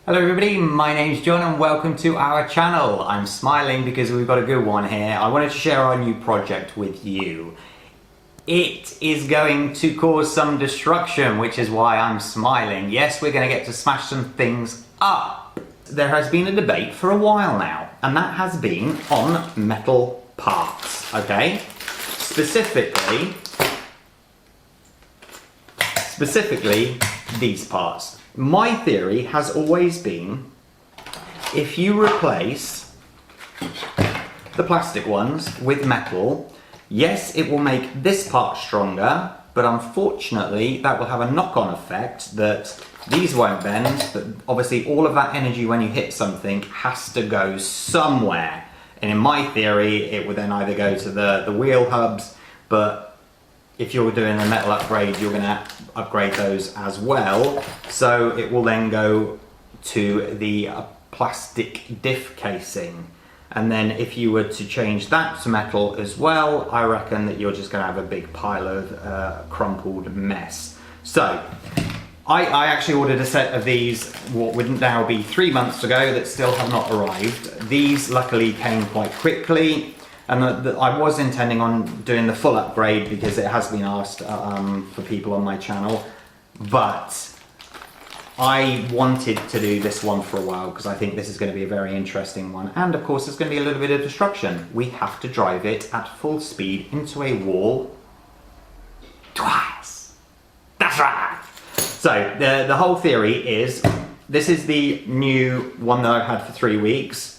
Hello everybody, my name's John and welcome to our channel. I'm smiling because we've got a good one here. I wanted to share our new project with you. It is going to cause some destruction, which is why I'm smiling. Yes, we're going to get to smash some things up. There has been a debate for a while now, and that has been on metal parts, okay? Specifically these parts. My theory has always been, if you replace the plastic ones with metal, yes, it will make this part stronger, but unfortunately that will have a knock-on effect that these won't bend, but obviously all of that energy when you hit something has to go somewhere. And in my theory, it would then either go to the wheel hubs, but if you're doing a metal upgrade, you're going to upgrade those as well. So it will then go to the plastic diff casing. And then if you were to change that to metal as well, I reckon that you're just going to have a big pile of crumpled mess. So I actually ordered a set of these, what would now be 3 months ago, that still have not arrived. These luckily came quite quickly. And I was intending on doing the full upgrade because it has been asked for people on my channel, but I wanted to do this one for a while because I think this is going to be a very interesting one. And of course there's going to be a little bit of destruction. We have to drive it at full speed into a wall twice. That's right! So the whole theory is, this is the new one that I've had for 3 weeks.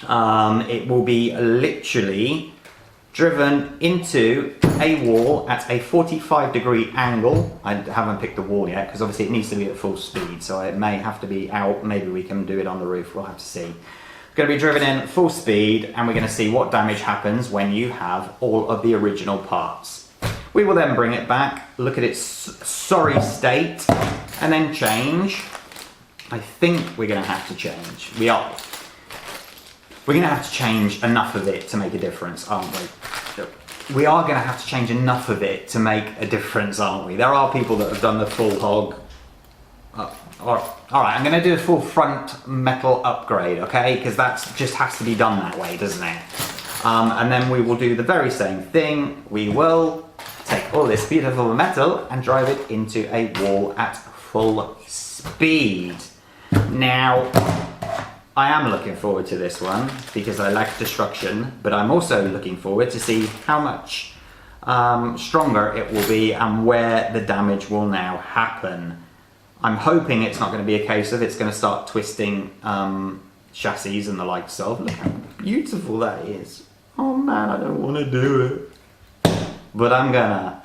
It will be literally driven into a wall at a 45-degree angle. I haven't picked the wall yet because obviously it needs to be at full speed, so it may have to be out. Maybe we can do it on the roof, we'll have to see. It's going to be driven in at full speed and we're going to see what damage happens when you have all of the original parts. We will then bring it back, look at its sorry state, and then change. I think we're going to have to change. We're going to have to change enough of it to make a difference, aren't we? We are going to have to change enough of it to make a difference, aren't we? There are people that have done the full hog. Alright, I'm going to do a full front metal upgrade, okay? Because that just has to be done that way, doesn't it? And then we will do the very same thing. We will take all this beautiful metal and drive it into a wall at full speed. Now, I am looking forward to this one because I like destruction, but I'm also looking forward to see how much stronger it will be and where the damage will now happen. I'm hoping it's not going to be a case of it's going to start twisting chassis and the likes of. Look how beautiful that is. Oh man, I don't want to do it, but I'm gonna.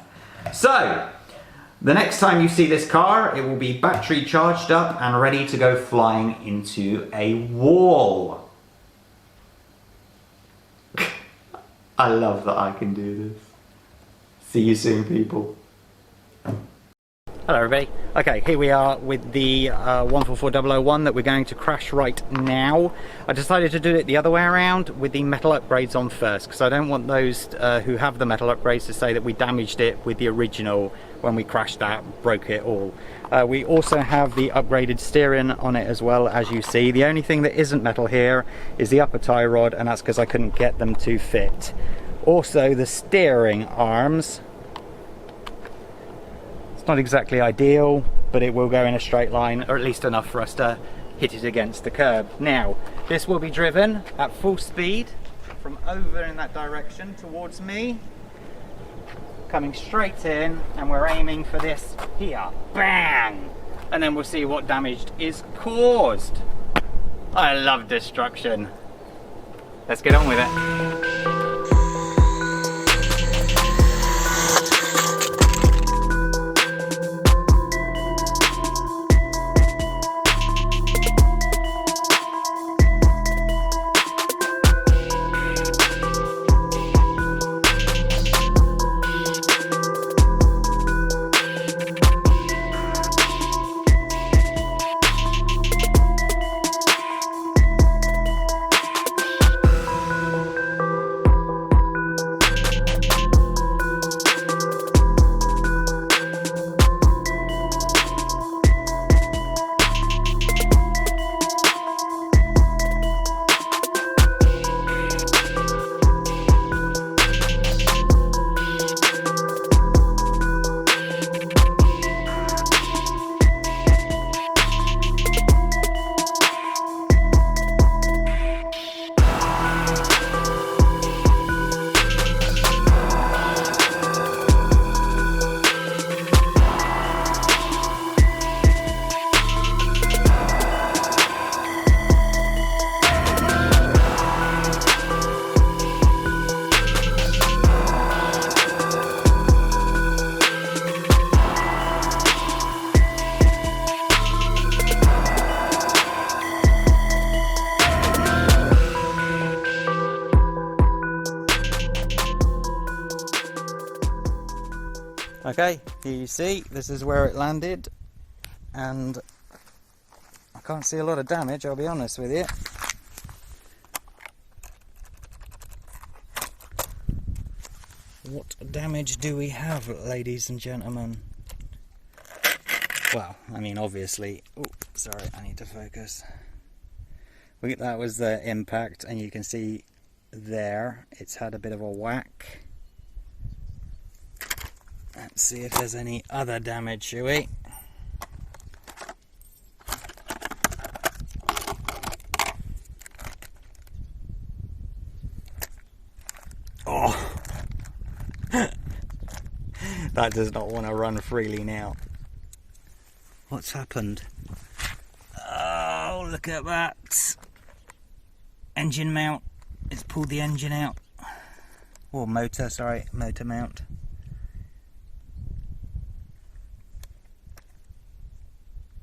So, the next time you see this car, it will be battery charged up and ready to go flying into a wall. I love that I can do this. See you soon, people. Hello everybody. Okay, here we are with the 144001 that we're going to crash right now. I decided to do it the other way around with the metal upgrades on first because I don't want those who have the metal upgrades to say that we damaged it with the original when we crashed that, broke it all. We also have the upgraded steering on it as well, as you see. The only thing that isn't metal here is the upper tie rod, and that's because I couldn't get them to fit. Also the steering arms, not exactly ideal, but it will go in a straight line, or at least enough for us to hit it against the curb. Now, this will be driven at full speed from over in that direction towards me, coming straight in, and we're aiming for this here. Bang! And then we'll see what damage is caused. I love destruction. Let's get on with it. Okay, here you see, this is where it landed, and I can't see a lot of damage, I'll be honest with you. What damage do we have, ladies and gentlemen? Well, I mean, obviously... Oh, sorry, I need to focus. That was the impact, and you can see there, it's had a bit of a whack. Let's see if there's any other damage, shall we? Oh! That does not want to run freely now. What's happened? Oh, look at that! Engine mount. It's pulled the engine out. Or motor, sorry, motor mount.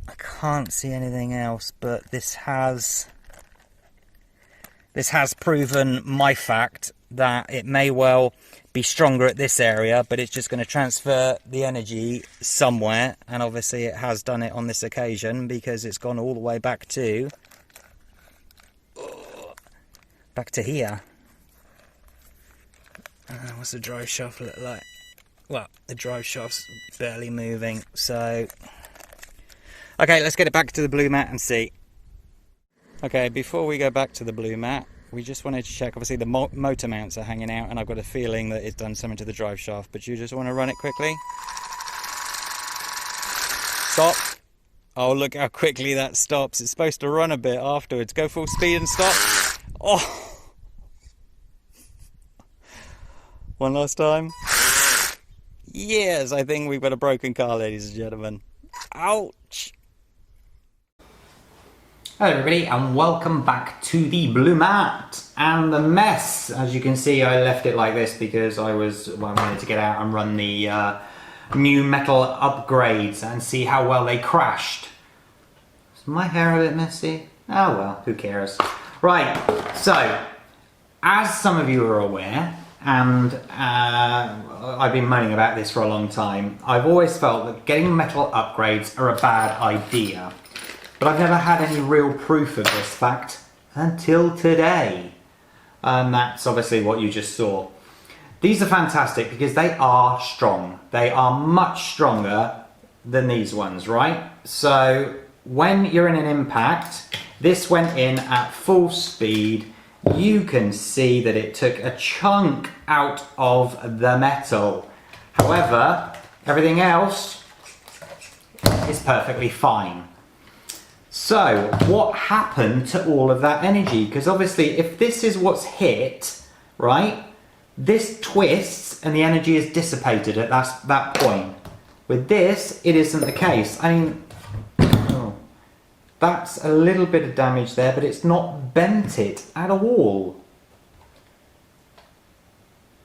I can't see anything else, but this has proven my fact that it may well be stronger at this area, but it's just going to transfer the energy somewhere, and obviously it has done it on this occasion because it's gone all the way back to here. What's the drive shaft look like? Well, the drive shaft's barely moving, so okay, let's get it back to the blue mat and see. Okay, before we go back to the blue mat, we just wanted to check, obviously the motor mounts are hanging out, and I've got a feeling that it's done something to the drive shaft, but you just want to run it quickly. Stop. Oh, look how quickly that stops. It's supposed to run a bit afterwards. Go full speed and stop. Oh! One last time. Yes, I think we've got a broken car, ladies and gentlemen. Ouch! Hello everybody and welcome back to the blue mat and the mess. As you can see, I left it like this because I wanted to get out and run the new metal upgrades and see how well they crashed. Is my hair a bit messy? Oh well, who cares? Right, so as some of you are aware, and I've been moaning about this for a long time, I've always felt that getting metal upgrades are a bad idea. But I've never had any real proof of this fact until today. And that's obviously what you just saw. These are fantastic because they are strong. They are much stronger than these ones, right? So when you're in an impact, this went in at full speed. You can see that it took a chunk out of the metal. However, everything else is perfectly fine. So, what happened to all of that energy? Because obviously, if this is what's hit, right, this twists and the energy is dissipated at that point. With this, it isn't the case. I mean, that's a little bit of damage there, but it's not bent it at all.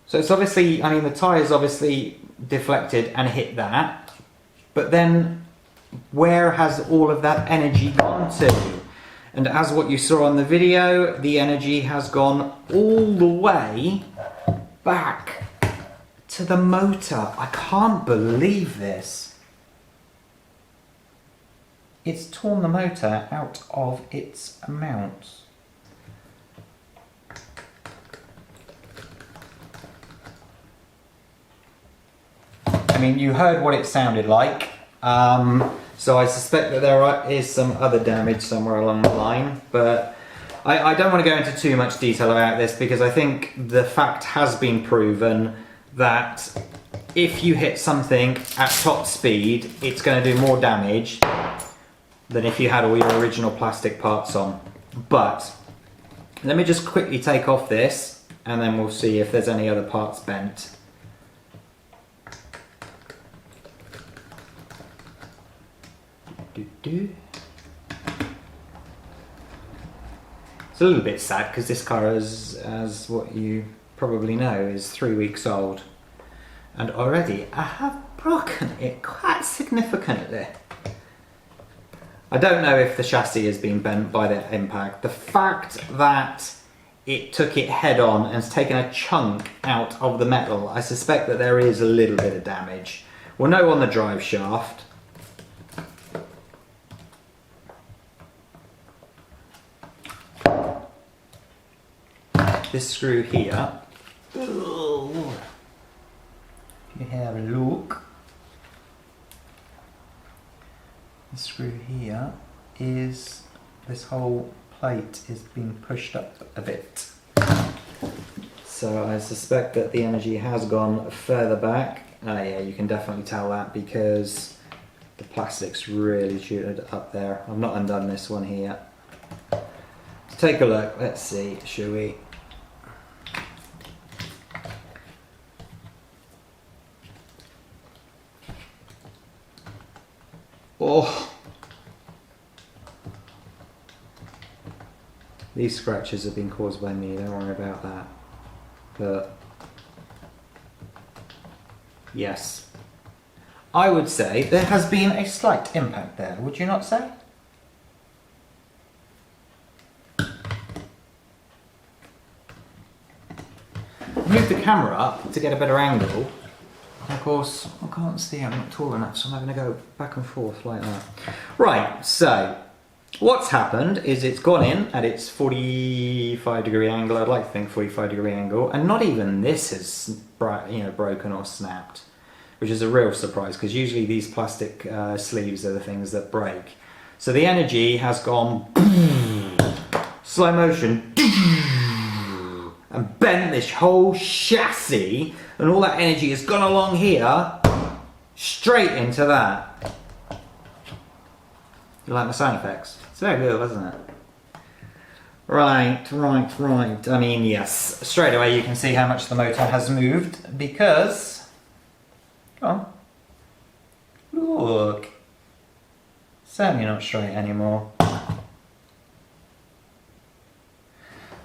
So it's obviously, I mean, the tyre's obviously deflected and hit that, but then where has all of that energy gone to? And as what you saw on the video, the energy has gone all the way back to the motor. I can't believe this. It's torn the motor out of its mount. I mean, you heard what it sounded like. So I suspect that there is some other damage somewhere along the line, but I don't want to go into too much detail about this because I think the fact has been proven that if you hit something at top speed, it's going to do more damage than if you had all your original plastic parts on. But let me just quickly take off this and then we'll see if there's any other parts bent. It's a little bit sad because this car is, as what you probably know, is 3 weeks old, and already I have broken it quite significantly. I don't know if the chassis has been bent by the impact. The fact that it took it head on and has taken a chunk out of the metal, I suspect that there is a little bit of damage, We'll know on the drive shaft. This screw here, if you have a look, the screw here is, this whole plate is being pushed up a bit. So I suspect that the energy has gone further back. Oh yeah, you can definitely tell that because the plastic's really shooted up there. I've not undone this one here. Let's take a look, let's see, shall we? Oh! These scratches have been caused by me, don't worry about that. But yes, I would say there has been a slight impact there, would you not say? Move the camera up to get a better angle. Of course, I can't see, I'm not tall enough, so I'm having to go back and forth like that. Right, so what's happened is it's gone in at its 45-degree angle. I'd like to think 45-degree angle, and not even this has broken or snapped, which is a real surprise because usually these plastic sleeves are the things that break. So the energy has gone slow motion and bent this whole chassis, and all that energy has gone along here straight into that. You like the sound effects? It's very good, isn't it? Right. I mean, yes, straight away you can see how much the motor has moved because, come on, look, certainly not straight anymore.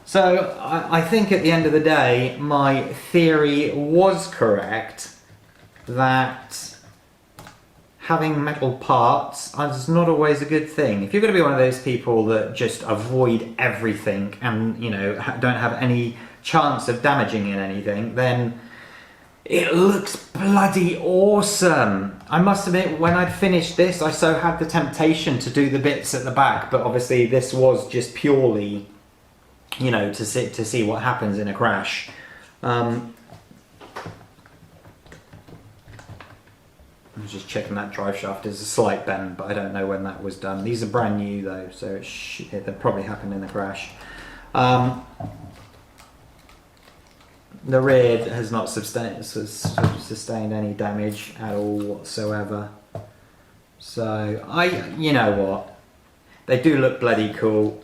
So I think at the end of the day, my theory was correct that having metal parts is not always a good thing. If you're going to be one of those people that just avoid everything and, you know, don't have any chance of damaging in anything, then it looks bloody awesome. I must admit, when I'd finished this, I so had the temptation to do the bits at the back, but obviously this was just purely, you know, to see what happens in a crash. I'm just checking that drive shaft. There's a slight bend, but I don't know when that was done. These are brand new though, so that probably happened in the crash. The rear has not sustained any damage at all whatsoever. So you know what? They do look bloody cool.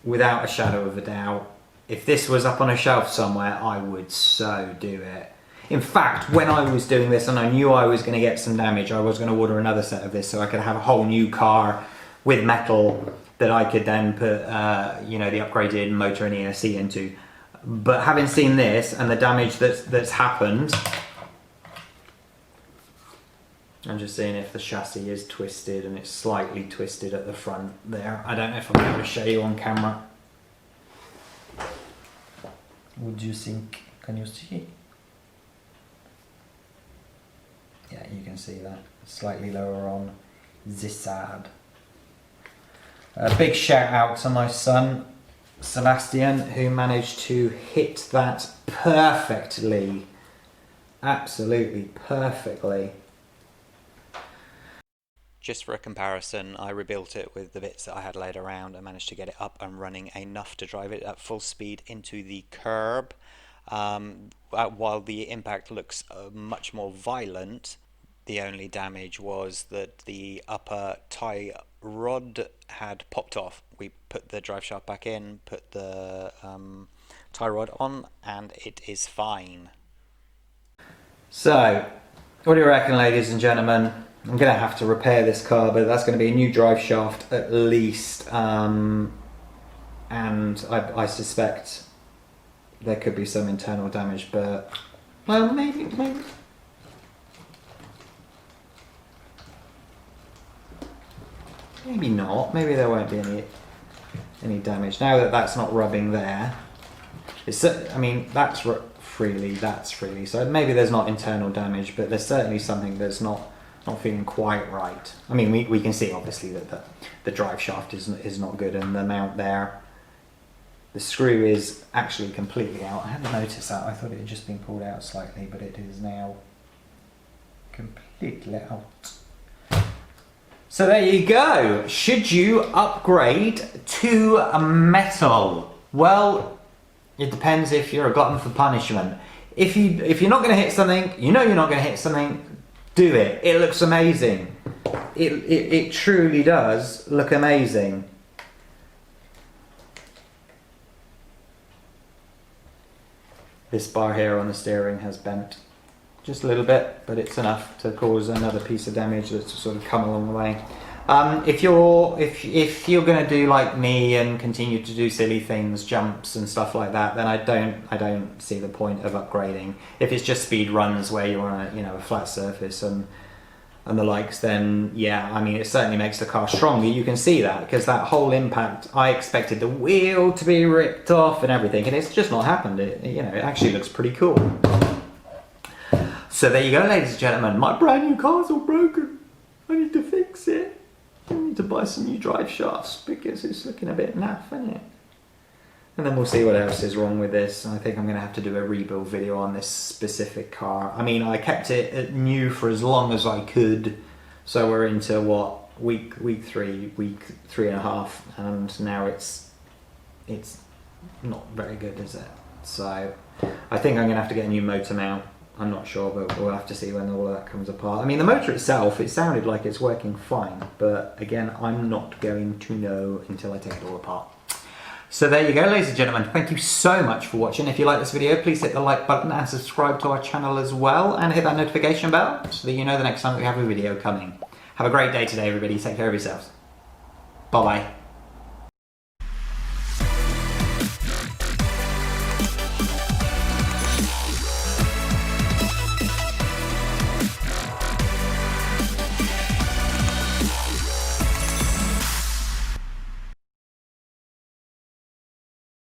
Without a shadow of a doubt. If this was up on a shelf somewhere, I would so do it. In fact, when I was doing this and I knew I was going to get some damage, I was going to order another set of this so I could have a whole new car with metal that I could then put, you know, the upgraded motor and ESC into. But having seen this and the damage that's happened, I'm just seeing if the chassis is twisted, and it's slightly twisted at the front there. I don't know if I'll be able to show you on camera. What do you think? Can you see? Yeah, you can see that. Slightly lower on this side. A big shout out to my son, Sebastian, who managed to hit that perfectly. Absolutely perfectly. Just for a comparison, I rebuilt it with the bits that I had laid around and managed to get it up and running enough to drive it at full speed into the curb. While the impact looks much more violent, the only damage was that the upper tie rod had popped off. We put the drive shaft back in, put the tie rod on, and it is fine. So, what do you reckon, ladies and gentlemen? I'm going to have to repair this car, but that's going to be a new drive shaft at least, and I suspect there could be some internal damage, but, well, maybe not. Maybe there won't be any damage. Now that that's not rubbing there, I mean, that's freely, so maybe there's not internal damage, but there's certainly something that's not not feeling quite right. I mean, we can see obviously that the drive shaft is not good, and the mount there, the screw is actually completely out. I hadn't noticed that. I thought it had just been pulled out slightly, but it is now completely out. So there you go. Should you upgrade to a metal? Well, it depends if you're a glutton for punishment. If you're not going to hit something, you know you're not going to hit something, do it. It looks amazing. It truly does look amazing. This bar here on the steering has bent just a little bit, but it's enough to cause another piece of damage that's sort of come along the way. If you're going to do like me and continue to do silly things, jumps and stuff like that, then I don't see the point of upgrading. If it's just speed runs where you're on a flat surface and the likes, then yeah, I mean, it certainly makes the car stronger. You can see that, because that whole impact, I expected the wheel to be ripped off and everything, and it's just not happened. It actually looks pretty cool. So there you go, ladies and gentlemen. My brand new car's all broken. I need to fix it. I need to buy some new drive shafts because it's looking a bit naff, isn't it? And then we'll see what else is wrong with this. I think I'm going to have to do a rebuild video on this specific car. I mean, I kept it new for as long as I could. So we're into what, week 3, week 3.5, and now it's not very good, is it? So I think I'm going to have to get a new motor mount. I'm not sure, but we'll have to see when all of that comes apart. I mean, the motor itself, it sounded like it's working fine, but again, I'm not going to know until I take it all apart. So there you go, ladies and gentlemen. Thank you so much for watching. If you like this video, please hit the like button and subscribe to our channel as well, and hit that notification bell so that you know the next time we have a video coming. Have a great day today, everybody. Take care of yourselves. Bye-bye.